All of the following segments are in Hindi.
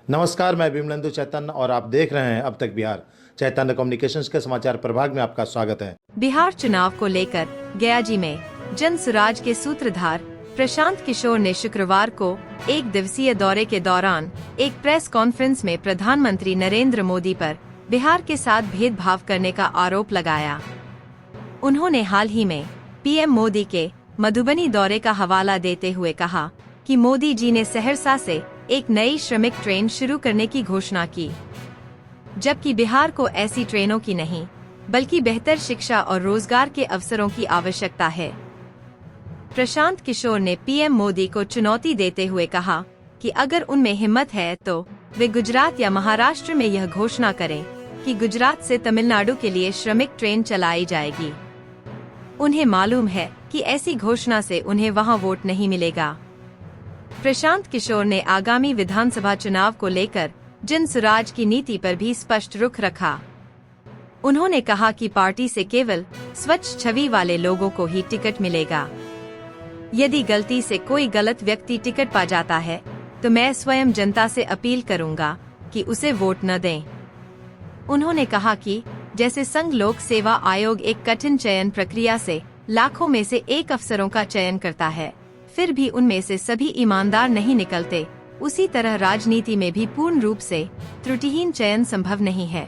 नमस्कार, मैं विमलेंदु चैतन्य और आप देख रहे हैं अब तक बिहार। चैतन्य कम्युनिकेशंस के समाचार प्रभाग में आपका स्वागत है। बिहार चुनाव को लेकर गयाजी में जन सुराज के सूत्रधार प्रशांत किशोर ने शुक्रवार को एक दिवसीय दौरे के दौरान एक प्रेस कॉन्फ्रेंस में प्रधानमंत्री नरेंद्र मोदी पर बिहार के साथ भेदभाव करने का आरोप लगाया। उन्होंने हाल ही में पीएम मोदी के मधुबनी दौरे का हवाला देते हुए कहा कि मोदी जी ने सहरसा से एक नई श्रमिक ट्रेन शुरू करने की घोषणा की, जबकि बिहार को ऐसी ट्रेनों की नहीं बल्कि बेहतर शिक्षा और रोजगार के अवसरों की आवश्यकता है। प्रशांत किशोर ने पीएम मोदी को चुनौती देते हुए कहा कि अगर उनमें हिम्मत है तो वे गुजरात या महाराष्ट्र में यह घोषणा करें कि गुजरात से तमिलनाडु के लिए श्रमिक ट्रेन चलाई जाएगी। उन्हें मालूम है कि ऐसी घोषणा से उन्हें वहां वोट नहीं मिलेगा। प्रशांत किशोर ने आगामी विधानसभा चुनाव को लेकर जन सुराज की नीति पर भी स्पष्ट रुख रखा। उन्होंने कहा कि पार्टी से केवल स्वच्छ छवि वाले लोगों को ही टिकट मिलेगा। यदि गलती से कोई गलत व्यक्ति टिकट पा जाता है तो मैं स्वयं जनता से अपील करूंगा कि उसे वोट न दें। उन्होंने कहा कि जैसे संघ लोक सेवा आयोग एक कठिन चयन प्रक्रिया से लाखों में से एक अफसरों का चयन करता है, फिर भी उनमें से सभी ईमानदार नहीं निकलते, उसी तरह राजनीति में भी पूर्ण रूप से त्रुटिहीन चयन संभव नहीं है।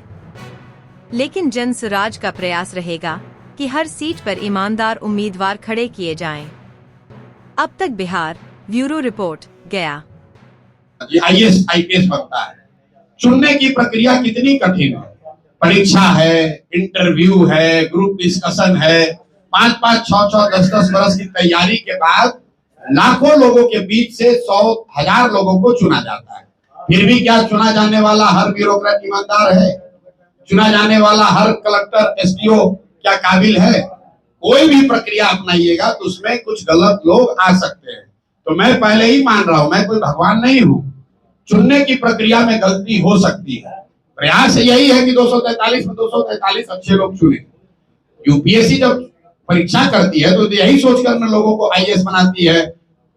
लेकिन जन सुराज का प्रयास रहेगा कि हर सीट पर ईमानदार उम्मीदवार खड़े किए जाएं। अब तक बिहार ब्यूरो रिपोर्ट गया। आईएएस आईपीएस बनता है, चुनने की प्रक्रिया कितनी कठिन है। परीक्षा है, इंटरव्यू है, ग्रुप डिस्कशन है, 5-5, 6-6, 10-10 बरस की तैयारी के बाद लाखों लोगों के बीच से 100,000 लोगों को चुना जाता है। फिर भी क्या चुना जाने वाला हर ब्यूरोक्रेट ईमानदार है? चुना जाने वाला हर कलेक्टर एसडीओ क्या काबिल है? कोई भी प्रक्रिया अपनाइएगा तो उसमें कुछ गलत लोग आ सकते हैं। तो मैं पहले ही मान रहा हूं, मैं कोई भगवान नहीं हूं। चुनने की प्रक्रिया में गलती हो सकती है। प्रयास यही है कि 243 में 243 अच्छे लोग चुने। यूपीएससी जब परीक्षा करती है तो यही सोचकर न लोगों को आईएएस बनाती है,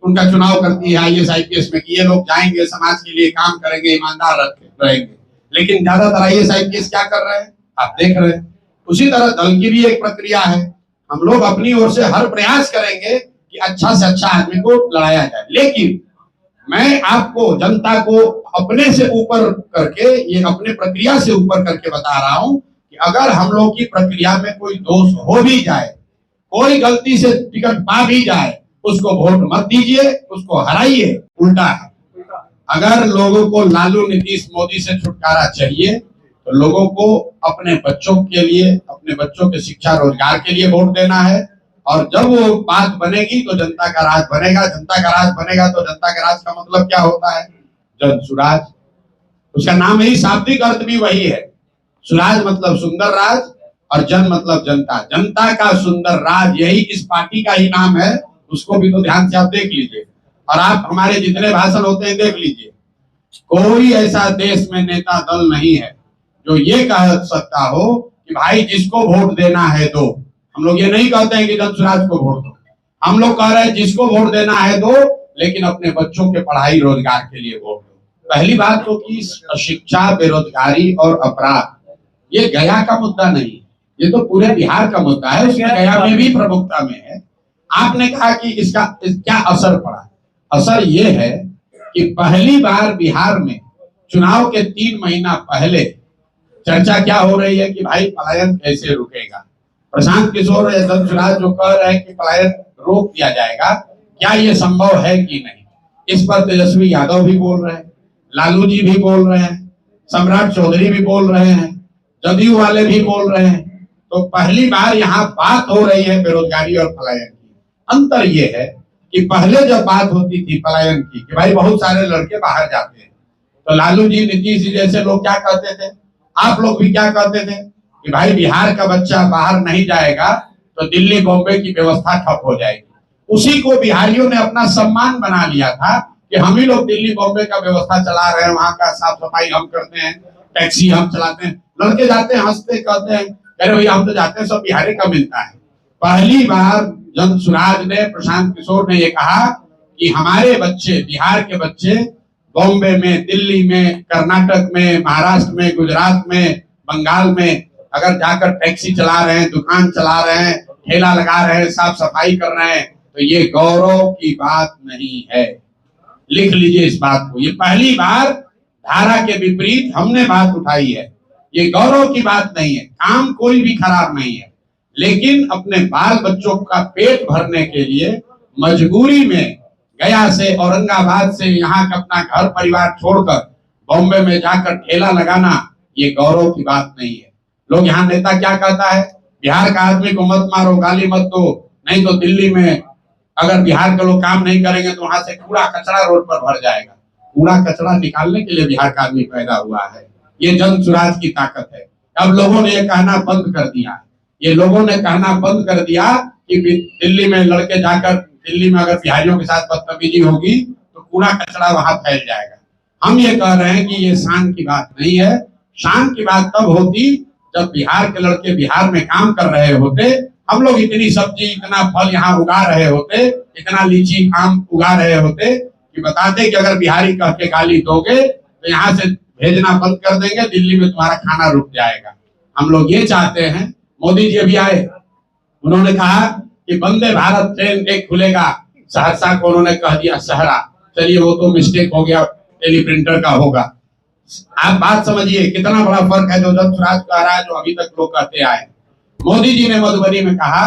उनका चुनाव करती है आईएएस आईपीएस में कि ये लोग जाएंगे, समाज के लिए काम करेंगे, ईमानदार रहेंगे। लेकिन ज्यादातर आईएएस आईपीएस क्या कर रहे हैं आप देख रहे हैं। उसी तरह दल की भी एक प्रक्रिया है। हम लोग अपनी ओर से हर प्रयास करेंगे कि अच्छा से अच्छा आदमी को लड़ाया जाए। लेकिन मैं आपको, जनता को अपने से ऊपर करके, ये अपने प्रक्रिया से ऊपर करके बता रहा हूं कि अगर हम लोग की प्रक्रिया में कोई दोष हो भी जाए, कोई गलती से टिकट पा भी जाए, उसको वोट मत दीजिए, उसको हराइए। उल्टा है, अगर लोगों को लालू, नीतीश, मोदी से छुटकारा चाहिए तो लोगों को अपने बच्चों के लिए, अपने बच्चों के शिक्षा रोजगार के लिए वोट देना है। और जब वो बात बनेगी तो जनता का राज बनेगा। जनता का राज बनेगा तो जनता का राज का मतलब क्या होता है? जन सुराज। उसका नाम ही, शाब्दिक अर्थ भी वही है। सुराज मतलब सुंदर राज और जन मतलब जनता। जनता का सुंदर राज, यही इस पार्टी का ही नाम है। उसको भी तो ध्यान से आप देख लीजिए और आप हमारे जितने भाषण होते हैं देख लीजिए। कोई ऐसा देश में नेता दल नहीं है जो ये कह सकता हो कि भाई जिसको वोट देना है दो। हम लोग ये नहीं कहते हैं कि जन सुराज को वोट दो, हम लोग कह रहे हैं जिसको वोट देना है दो, लेकिन अपने बच्चों के पढ़ाई रोजगार के लिए वोट दो। पहली बात तो कि शिक्षा, बेरोजगारी और अपराध ये गया का मुद्दा नहीं, ये तो पूरे बिहार का मुद्दा है। उसमें गया में भी प्रमुखता में है। आपने कहा कि इसका क्या असर पड़ा? असर ये है कि पहली बार बिहार में चुनाव के 3 महीना पहले चर्चा क्या हो रही है कि भाई पलायन कैसे रुकेगा। प्रशांत किशोर या जन सुराज जो कह रहे हैं कि पलायन रोक दिया जाएगा, क्या ये संभव है कि नहीं? इस पर तेजस्वी यादव भी बोल रहे हैं, लालू जी भी बोल रहे हैं, सम्राट चौधरी भी बोल रहे हैं, जदयू वाले भी बोल रहे हैं। तो पहली बार यहाँ बात हो रही है बेरोजगारी और पलायन की। अंतर ये है कि पहले जब बात होती थी पलायन की कि भाई बहुत सारे लड़के बाहर जाते हैं, तो लालू जी, नीतीश जी जैसे लोग क्या कहते थे, आप लोग भी क्या कहते थे कि भाई बिहार का बच्चा बाहर नहीं जाएगा तो दिल्ली बॉम्बे की व्यवस्था ठप हो जाएगी। उसी को बिहारियों ने अपना सम्मान बना लिया था कि हम ही लोग दिल्ली बॉम्बे का व्यवस्था चला रहे हैं, वहां का साफ सफाई हम करते हैं, टैक्सी हम चलाते हैं। लड़के जाते हैं, हंसते कहते हैं, अरे भैया हम तो जाते हैं, सब बिहारी का मिलता है। पहली बार जन सुराज ने, प्रशांत किशोर ने ये कहा कि हमारे बच्चे, बिहार के बच्चे बॉम्बे में, दिल्ली में, कर्नाटक में, महाराष्ट्र में, गुजरात में, बंगाल में अगर जाकर टैक्सी चला रहे हैं, दुकान चला रहे हैं, ठेला लगा रहे हैं, साफ सफाई कर रहे हैं, तो ये गौरव की बात नहीं है। लिख लीजिए इस बात को। ये पहली बार धारा के विपरीत हमने बात उठाई है। ये गौरव की बात नहीं है। काम कोई भी खराब नहीं है, लेकिन अपने बाल बच्चों का पेट भरने के लिए मजबूरी में गया से, औरंगाबाद से यहाँ का अपना घर परिवार छोड़कर बॉम्बे में जाकर ठेला लगाना, ये गौरव की बात नहीं है। लोग यहाँ नेता क्या कहता है, बिहार का आदमी को मत मारो, गाली मत दो, नहीं तो दिल्ली में अगर बिहार के लोग काम नहीं करेंगे तो वहां से कूड़ा कचरा रोड पर भर जाएगा। कूड़ा कचरा निकालने के लिए बिहार का आदमी पैदा हुआ है। ये जन सुराज की ताकत है। अब लोगों ने ये कहना बंद कर दिया। ये लोगों ने कहना बंद कर दिया कि दिल्ली में लड़के जाकर, दिल्ली में अगर बिहारियों के साथ बदतमीजी होगी तो कूड़ा कचरा वहां फैल जाएगा। हम ये कह रहे हैं कि ये शान की बात नहीं है। शान की बात तब होती जब बिहार के लड़के बिहार में काम कर रहे होते, हम लोग इतनी सब्जी, इतना फल यहाँ उगा रहे होते, इतना लीची आम उगा रहे होते कि बताते कि अगर बिहारी कह के गाली दोगे तो यहाँ से भेजना बंद कर देंगे, दिल्ली में तुम्हारा खाना रुक जाएगा। हम लोग ये चाहते हैं। मोदी जी अभी आए, उन्होंने कहा कि वंदे भारत ट्रेन एक खुलेगा, सहरसा को उन्होंने कह दिया सहरा। चलिए वो तो मिस्टेक हो गया, टेलीप्रिंटर का होगा। आप बात समझिए कितना बड़ा फर्क है जो जन सुराज कह रहा है, जो अभी तक लोग कहते आए। मोदी जी ने मधुबनी में कहा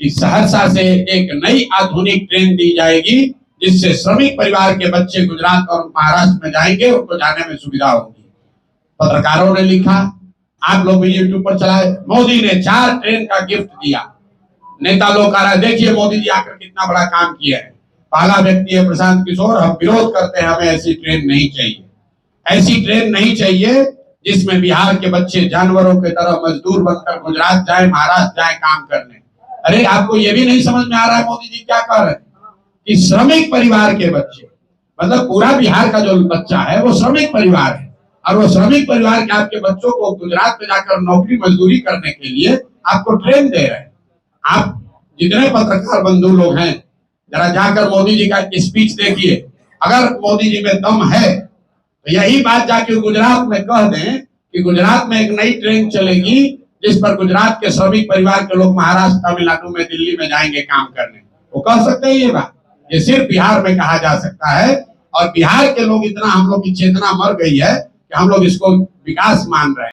कि सहरसा से एक नई आधुनिक ट्रेन दी जाएगी, जिससे श्रमिक परिवार के बच्चे गुजरात और महाराष्ट्र में जाएंगे, उनको जाने में सुविधा होगी। पत्रकारों ने लिखा, आप लोग भी यूट्यूब पर चलाए, मोदी ने 4 ट्रेन का गिफ्ट दिया। नेता लोग कह रहे हैं देखिए मोदी जी आकर कितना बड़ा काम किया है। पहला व्यक्ति है प्रशांत किशोर, हम विरोध करते हैं, हमें ऐसी ट्रेन नहीं चाहिए। ऐसी ट्रेन नहीं चाहिए जिसमें बिहार के बच्चे जानवरों की तरह मजदूर बनकर गुजरात जाए, महाराष्ट्र जाए काम करने। अरे आपको ये भी नहीं समझ में आ रहा है मोदी जी क्या कह रहे हैं कि श्रमिक परिवार के बच्चे, मतलब पूरा बिहार का जो बच्चा है वो श्रमिक परिवार है, और वो श्रमिक परिवार के आपके बच्चों को गुजरात में जाकर नौकरी मजदूरी करने के लिए आपको ट्रेन दे रहे हैं। आप जितने पत्रकार बंधु लोग हैं, जरा जाकर मोदी जी का स्पीच देखिए। अगर मोदी जी में दम है तो यही बात जाके गुजरात में कह दें कि गुजरात में एक नई ट्रेन चलेगी, जिस पर गुजरात के श्रमिक परिवार के लोग महाराष्ट्र, तमिलनाडु में, दिल्ली में जाएंगे काम करने। वो कह सकते हैं ये बात? ये सिर्फ बिहार में कहा जा सकता है। और बिहार के लोग इतना, हम लोग की चेतना मर गई है कि हम लोग इसको विकास मान रहे हैं।